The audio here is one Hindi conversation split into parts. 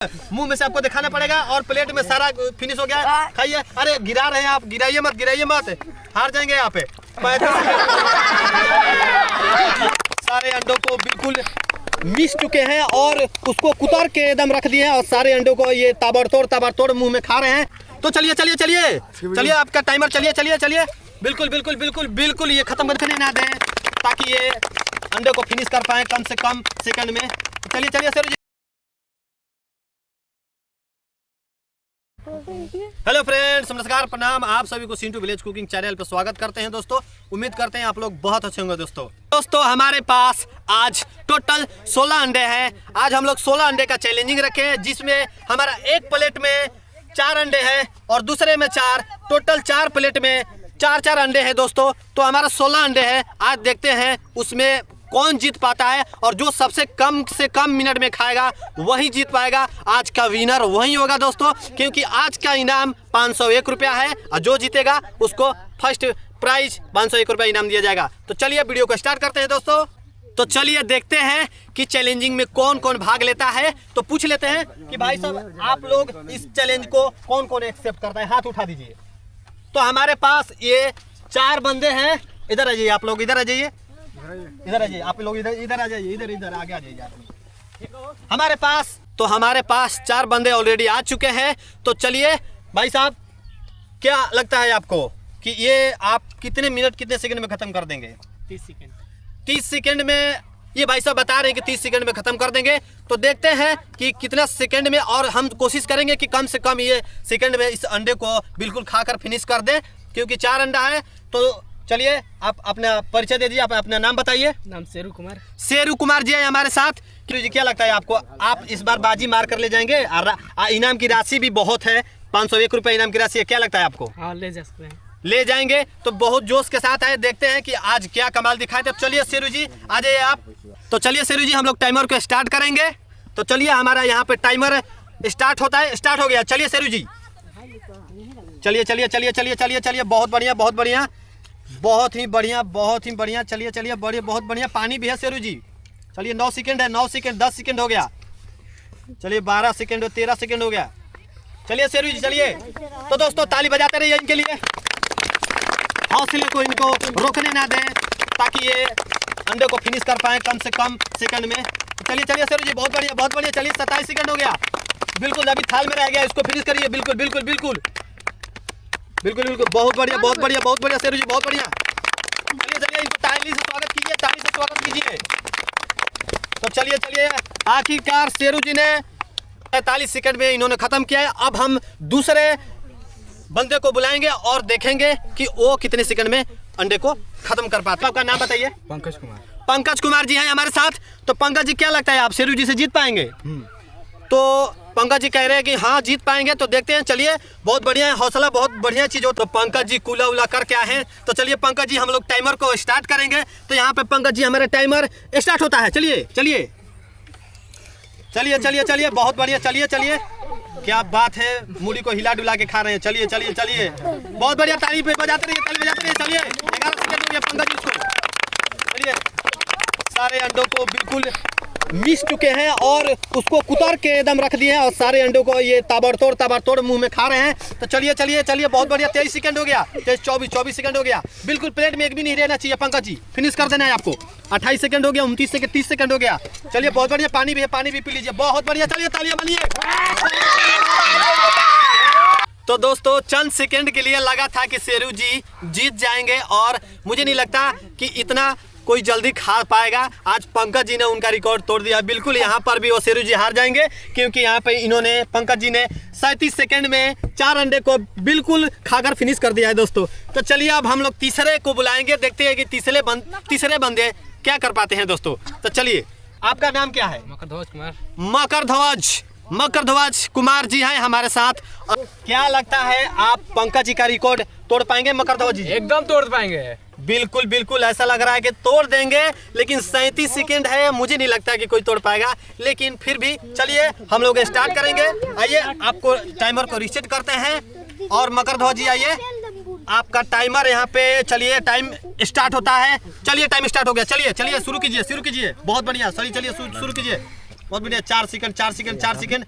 मुंह में से आपको दिखाना पड़ेगा और प्लेट में सारा फिनिश हो गया। खाइए। अरे गिरा रहे हैं आप, गिराइए मत, हार जाएंगे यहाँ पे। सारे अंडों को बिल्कुल मिस चुके हैं और उसको कुतर के एकदम रख दिए हैं और सारे अंडों को ये ताबड़तोड़ मुंह में खा रहे हैं। तो चलिए आपका टाइमर, चलिए बिल्कुल ये खत्म करने ना दें ताकि ये अंडे को फिनिश कर पाए कम से कम सेकंड में। चलिए सर। हेलो फ्रेंड्स, नमस्कार, प्रणाम। आप सभी को सिंटू विलेज कुकिंग चैनल पर स्वागत करते हैं दोस्तों। उम्मीद करते हैं आप लोग बहुत अच्छे होंगे दोस्तों हमारे पास आज टोटल 16 अंडे हैं। आज हम लोग 16 अंडे का चैलेंजिंग रखे हैं, जिसमें हमारा एक प्लेट में 4 अंडे हैं और दूसरे में 4, टोटल 4 प्लेट में 4 अंडे हैं दोस्तों। तो हमारा 16 अंडे हैं। आज देखते हैं उसमें कौन जीत पाता है और जो सबसे कम से कम मिनट में खाएगा वही जीत पाएगा। आज का विनर वही होगा दोस्तों, क्योंकि आज का इनाम 501 रुपया है और जो जीतेगा उसको फर्स्ट प्राइज 501 रुपया इनाम दिया जाएगा। तो चलिए वीडियो को स्टार्ट करते हैं दोस्तों। तो चलिए देखते हैं कि चैलेंजिंग में कौन कौन भाग लेता है। तो पूछ लेते हैं कि भाई साहब आप लोग इस चैलेंज को कौन कौन एक्सेप्ट करता है, हाथ उठा दीजिए। तो हमारे पास ये 4 बंदे हैं। इधर आ जाइए आप लोग, इधर आ जाइए आप लोग, इधर आ जाइए, इधर आगे आ जाइए। हमारे पास 4 बंदे ऑलरेडी आ चुके हैं। तो चलिए भाई साहब, क्या लगता है आपको कि ये आप कितने मिनट कितने सेकंड में खत्म कर देंगे? 30 सेकंड में ये भाई साहब बता रहे हैं कि 30 सेकंड में खत्म कर देंगे। तो देखते हैं कि कितना सेकंड में, और हम कोशिश करेंगे कि कम से कम ये सेकंड में इस अंडे को बिल्कुल खाकर फिनिश कर दें, क्योंकि 4 अंडा है। तो चलिए आप अपना परिचय दे दीजिए, आप अपना नाम बताइए। नाम शेरू कुमार जी है हमारे साथ। जी क्या लगता है आपको, आप इस बार बाजी मार कर ले जाएंगे? इनाम की राशि भी बहुत है, 501 रुपये इनाम की राशि है। क्या लगता है आपको? हाँ, ले जा सकते हैं। ले जाएंगे। तो बहुत जोश के साथ आए, देखते हैं कि आज क्या कमाल दिखाए। तो चलिए शेरू जी आ जाइए आप। तो चलिए शेरू जी, हम लोग टाइमर को स्टार्ट करेंगे। तो चलिए हमारा यहाँ पे टाइमर स्टार्ट होता है, स्टार्ट हो गया। चलिए शेरू जी, चलिए। बहुत ही बढ़िया। चलिए बहुत बढ़िया। पानी भी है शेरू जी। चलिए 9 सेकंड है, 9 सेकंड, 10 सेकंड हो गया। चलिए 12 सेकंड, 13 सेकंड हो गया। चलिए शेरू जी चलिए। तो दोस्तों ताली बजाते रहिए इनके लिए, हौसले को इनको रोकने ना दें ताकि ये अंडे को फिनिश कर पाए कम से कम सेकंड में। चलिए शेरू जी, बहुत बढ़िया। चलिए 27 सेकंड हो गया। बिल्कुल अभी थाल में रह गया, इसको फिनिश करिए। बिल्कुल बहुत बढ़िया शेरू जी, बहुत बढ़िया। चलिए इनको ताली से स्वागत कीजिए। तो चलिए आखिरकार शेरू जी ने 45 सेकंड में इन्होंने खत्म किया है। अब हम दूसरे बंदे को बुलाएंगे और देखेंगे कि वो कितने सेकंड में अंडे को खत्म कर पाता है। आपका नाम बताइए। पंकज कुमार जी हैं हमारे साथ। तो पंकज जी क्या लगता है, आप शेरू जी से जीत पाएंगे? तो पंकज जी कह रहे हैं कि हाँ जीत पाएंगे। तो देखते हैं। चलिए बहुत बढ़िया है, हौसला बहुत बढ़िया चीज हो। तो पंकज जी कूला उला करके आए हैं। तो चलिए पंकज जी, हम लोग टाइमर को स्टार्ट करेंगे। तो यहाँ पे पंकज जी हमारा टाइमर स्टार्ट होता है। चलिए बहुत बढ़िया। चलिए क्या बात है, मूली को हिला डुला के खा रहे हैं। चलिए बहुत बढ़िया। ताली बजाते रहिए। चलिए 11 सेकंड हो गया पंकज जी को। चलिए सारे अंडों को बिल्कुल मिस चुके हैं और उसको कुतर के एकदम रख दिए हैं और सारे अंडों को ये ताबड़तोड़ मुंह में खा रहे हैं। तो चलिए बहुत बढ़िया। 23 सेकंड हो गया, 24 सेकंड हो गया। बिल्कुल प्लेट में एक भी नहीं रहना चाहिए पंकज जी, फिनिश कर देना है आपको। 28 सेकंड हो गया, 29 सेकंड, 30 सेकंड हो गया। चलिए बहुत बढ़िया। पानी भी है, पानी भी पी लीजिए। बहुत बढ़िया। चलिए तालियां बनिए। तो दोस्तों चंद सेकंड के लिए लगा था कि शेरू जी जीत जाएंगे और मुझे नहीं लगता कि इतना कोई जल्दी खा पाएगा। आज पंकज जी ने उनका रिकॉर्ड तोड़ दिया। बिल्कुल यहाँ पर भी वो शेरू जी हार जाएंगे, क्योंकि यहाँ पे इन्होंने, पंकज जी ने 37 सेकंड में 4 अंडे को बिल्कुल खाकर फिनिश कर दिया है दोस्तों। तो चलिए अब हम लोग तीसरे को बुलाएंगे, देखते हैं कि तीसरे बंदे क्या कर पाते हैं दोस्तों। तो चलिए, आपका नाम क्या है? मकर ध्वज कुमार जी हैं हमारे साथ। क्या लगता है आप पंकज जी का रिकॉर्ड तोड़ पाएंगे? मकर ध्वज जी एकदम तोड़ पाएंगे। बिल्कुल ऐसा लग रहा है कि तोड़ देंगे, लेकिन 37 सेकंड है, मुझे नहीं लगता कि कोई तोड़ पाएगा। लेकिन फिर भी चलिए हम लोग स्टार्ट करेंगे। आइए आपको टाइमर को रीसेट करते हैं और मकर ध्वज जी आइए, आपका टाइमर यहाँ पे। चलिए टाइम स्टार्ट होता है। चलिए टाइम स्टार्ट हो गया। चलिए शुरू कीजिए। बहुत बढ़िया। चलिए शुरू कीजिए। बहुत बढ़िया। 4 सेकंड।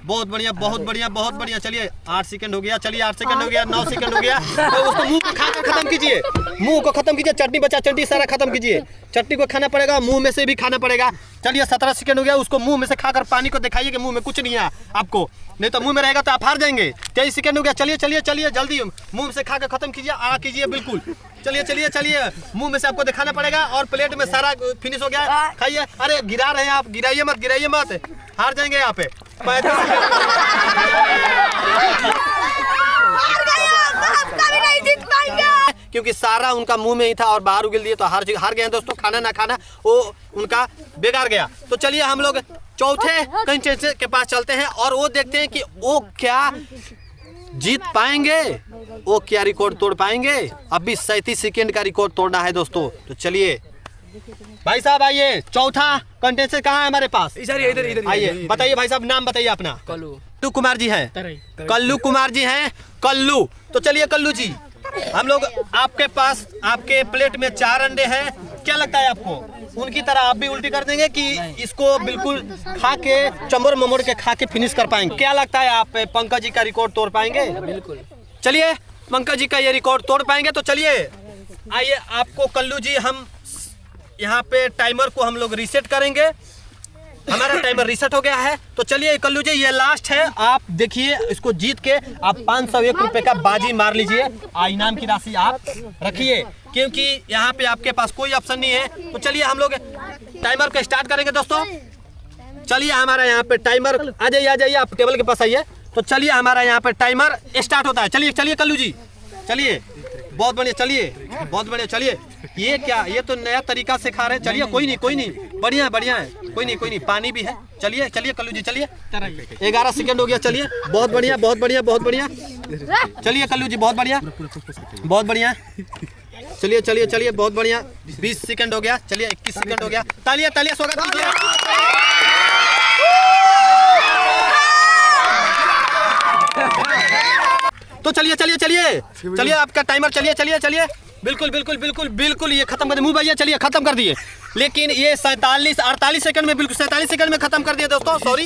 बहुत बढ़िया बहुत बढ़िया बहुत बढ़िया। चलिए 8 सेकंड हो गया, चलिए 8 सेकंड हो गया, 9 सेकंड हो गया। तो उसको मुंह को खाकर खत्म कीजिए, मुंह को खत्म कीजिए। चटनी बचा, चटनी सारा खत्म कीजिए। चटनी को खाना पड़ेगा, मुंह में से भी खाना पड़ेगा। चलिए 17 सेकंड हो गया। उसको मुंह में से खाकर पानी को दिखाइए कि मुंह में कुछ नहीं है आपको, नहीं तो मुंह में रहेगा तो आप हार जाएंगे। 23 सेकंड हो गया। चलिए चलिए चलिए जल्दी मुंह से खाकर खत्म कीजिए, कीजिए बिल्कुल। चलिए चलिए चलिए, मुंह में से आपको दिखाना पड़ेगा और प्लेट में सारा फिनिश हो गया। खाइए। अरे गिरा रहे हैं आप, गिराइए मत, गिराइए मत, हार जाएंगे यहाँ पे। क्योंकि सारा उनका मुंह में ही था और बाहर उगल दिए तो हार गए दोस्तों। खाना ना खाना वो उनका बेकार गया। तो चलिए हम लोग चौथे कंटेस्टेंट के पास चलते हैं और वो देखते हैं कि वो क्या जीत पाएंगे, वो क्या रिकॉर्ड तोड़ पाएंगे। अभी 37 सेकंड का रिकॉर्ड तोड़ना है दोस्तों। तो चलिए भाई साहब आइए, चौथा कंटेस्टेंट कहाँ है हमारे पास? इधर आइए, बताइए भाई साहब, नाम बताइए अपना। कल्लू कुमार जी हैं, कल्लू कुमार जी हैं, कल्लू। तो चलिए कल्लू जी, हम लोग आपके पास, आपके प्लेट में 4 अंडे हैं। क्या लगता है आपको उनकी तरह आप भी उल्टी कर देंगे कि इसको बिल्कुल खा के चमोर ममोड़ के खा के फिनिश कर पाएंगे? क्या लगता है आप पंकज जी का रिकॉर्ड तोड़ पाएंगे? बिल्कुल। चलिए पंकज जी का ये रिकॉर्ड तोड़ पाएंगे। तो चलिए आइए, आपको कल्लू जी हम यहाँ पे टाइमर को हम लोग रीसेट करेंगे। हमारा टाइमर रीसेट हो गया है। तो चलिए कल्लू जी, ये लास्ट है। आप देखिए, इसको जीत के आप 501 रुपए का बाजी मार लीजिए। इनाम की राशि आप रखिए, क्योंकि यहाँ पे आपके पास कोई ऑप्शन नहीं है। तो चलिए हम लोग टाइमर को स्टार्ट करेंगे दोस्तों। चलिए हमारा यहाँ पे टाइमर, आ जाइए आप टेबल के पास आइए। तो चलिए हमारा यहाँ पे टाइमर स्टार्ट होता है। चलिए चलिए कल्लू जी, चलिए। बहुत बढ़िया, चलिए बहुत बढ़िया। चलिए ये क्या, ये तो नया तरीका सिखा रहे हैं। चलिए कोई नहीं, बढ़िया बढ़िया है, कोई नहीं, पानी भी है। चलिए चलिए कल्लू जी, चलिए। 11 सेकंड हो गया। चलिए बहुत बढ़िया बहुत बढ़िया बहुत बढ़िया। चलिए कल्लू जी, बहुत बढ़िया बहुत बढ़िया। चलिए चलिए चलिए, बहुत बढ़िया। 20 सेकंड हो गया। चलिए 21 सेकंड हो गया। तालियां तालियां, स्वागत कीजिए। तो चलिए चलिए चलिए चलिए, आपका टाइमर, चलिए चलिए चलिए, बिल्कुल बिल्कुल बिल्कुल बिल्कुल, ये खत्म कर दिए मुँह भैया। चलिए खत्म कर दिए, लेकिन ये 48 सेकंड में, बिल्कुल 47 सेकंड में खत्म कर दिए दोस्तों। सॉरी,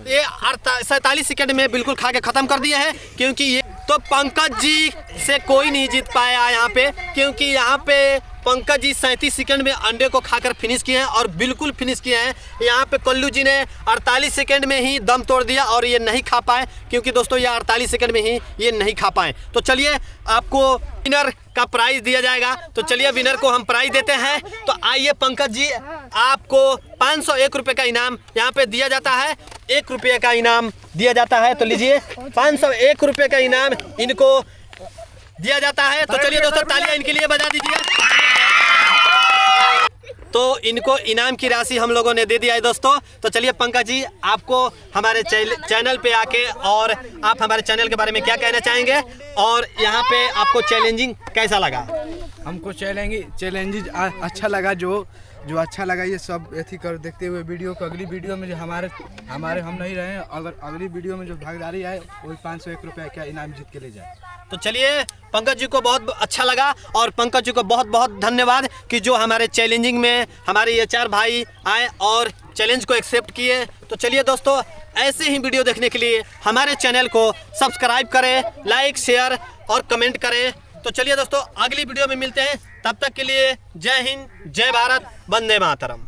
ये 47 सेकंड में बिल्कुल खा के खत्म कर दिए हैं। क्योंकि ये तो पंकज जी से कोई नहीं जीत पाया यहाँ पे, क्योंकि यहाँ पे पंकज जी 37 सेकंड में अंडे को खाकर फिनिश किए हैं और बिल्कुल फिनिश किए हैं। यहाँ पे कल्लू जी ने 48 सेकंड में ही दम तोड़ दिया और ये नहीं खा पाए, क्योंकि दोस्तों ये 48 सेकंड में ही ये नहीं खा पाए। तो चलिए आपको विनर का प्राइज दिया जाएगा। तो चलिए विनर को हम प्राइज देते हैं। तो आइए पंकज जी, आपको 501 रुपये का इनाम यहाँ पे दिया जाता है। 1 रुपये का इनाम दिया जाता है। तो लीजिए 501 रुपये का इनाम इनको दिया जाता है। तो चलिए दोस्तों, तालियां इनके लिए बजा दीजिए। तो इनको इनाम की राशि हम लोगों ने दे दिया है दोस्तों। तो चलिए पंकज जी, आपको हमारे चैनल पे आके और आप हमारे चैनल के बारे में क्या कहना चाहेंगे, और यहाँ पे आपको चैलेंजिंग कैसा लगा? हमको चैलेंज अच्छा लगा। जो अच्छा लगा ये सब ऐसी कर देखते हुए वीडियो को अगली वीडियो में जो हमारे हम नहीं रहे, अगर अगली वीडियो में जो भागीदारी है वही 501 रुपये का इनाम जीत के ले जाए। तो चलिए पंकज जी को बहुत अच्छा लगा और पंकज जी को बहुत बहुत धन्यवाद कि जो हमारे चैलेंजिंग में हमारे ये 4 भाई आए और चैलेंज को एक्सेप्ट किए। तो चलिए दोस्तों, ऐसे ही वीडियो देखने के लिए हमारे चैनल को सब्सक्राइब करें, लाइक शेयर और कमेंट करें। तो चलिए दोस्तों, अगली वीडियो में मिलते हैं। तब तक के लिए जय हिंद, जय भारत, वंदे मातरम।